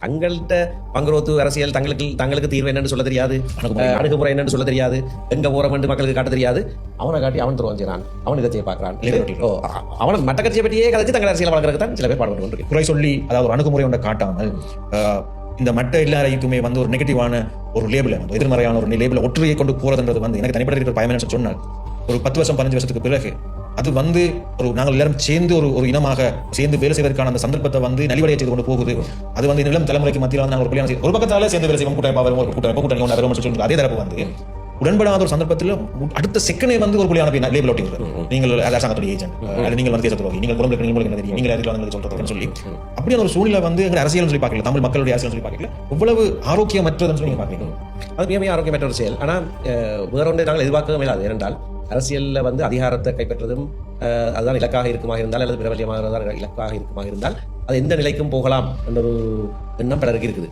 தங்கள்கிட்ட பங்குரோத்து அரசியல் தங்களுக்கு தீர்வு என்னன்னு சொல்ல தெரியாது, அணுகுமுறை என்னன்னு சொல்ல தெரியாது, எங்க போறோம் என்று மக்களுக்கு காட்ட தெரியாது. அவனை காட்டி அவன் துருவம் செய்யறான், அவன் இதை செய்ய பார்க்கிறான். அவன் மற்ற கட்சியை பற்றியே கதைச்சு தங்கள் அரசியல் வளர்க்கறதுக்கு தான் சில பேர் பாடுபட்டு கொண்டிருக்கு. குறை சொல்லி அதாவது ஒரு அணுகுமுறை ஒன்றை காட்டாமல் இந்த மற்ற எல்லாரைக்குமே வந்து ஒரு நெகட்டிவான ஒரு லேபிளை எதிர்மறையான ஒரு லேபிளை ஒற்றுமையை கொண்டு போறதுன்றது வந்து எனக்கு தனிப்பட்ட இருக்கிற பயமே சொன்னால் ஒரு 10 வருஷம் 15 வருஷத்துக்கு பிறகு அது வந்து ஒரு நாங்கள் எல்லாரும் சேர்ந்து ஒரு இனமாக சேர்ந்து வேலை செய்வதற்கான அந்த சந்தர்ப்பத்தை வந்து நலிவடைய செய்து கொண்டு போகுது. அது வந்து நிலம் தலைமுறைக்கு மத்தியில் வந்து நாங்கள் ஒரு கல்யாணம் ஒரு பக்கத்தால சேர்ந்து வேலை செய்வோம், கூட்டணி அதே தரப்பு வந்து உடன்படாத ஒரு சந்தர்ப்பத்தில் அடுத்த செகண்டே வந்து ஒரு புள்ளியான லேபிள் ஒட்டி நீங்கள் அரசாங்கத்துடைய ஏஜென்ட், நீங்கள் வந்து தேசத்துறை, நீங்கள் குடும்பத்தில் நீங்கள் தெரியும், நீங்கள் சொல்றதுன்னு சொல்லி அப்படியான ஒரு சூழ்நிலை வந்து எங்க அரசியல் சொல்லி பார்க்கல, தமிழ் மக்களுடைய அரசியல் சொல்லி பார்க்கல எவ்வளவு ஆரோக்கியமற்றதுன்னு சொல்லி பார்க்கறீங்க. அது மிக ஆரோக்கியமற்ற ஒரு செயல். ஆனால் வேற ஒன்றை நாங்கள் எதிர்பார்க்கவே இல்லாது. ஏனென்றால் அரசியலில் வந்து அதிகாரத்தை கைப்பற்றுவதும் அதுதான் இலக்காக இருக்குமாக இருந்தால் அல்லது பிரபல்யமாக இலக்காக இருக்குமாக இருந்தால் அது எந்த நிலைக்கும் போகலாம் என்ற ஒரு எண்ணம் பலருக்கு இருக்குது.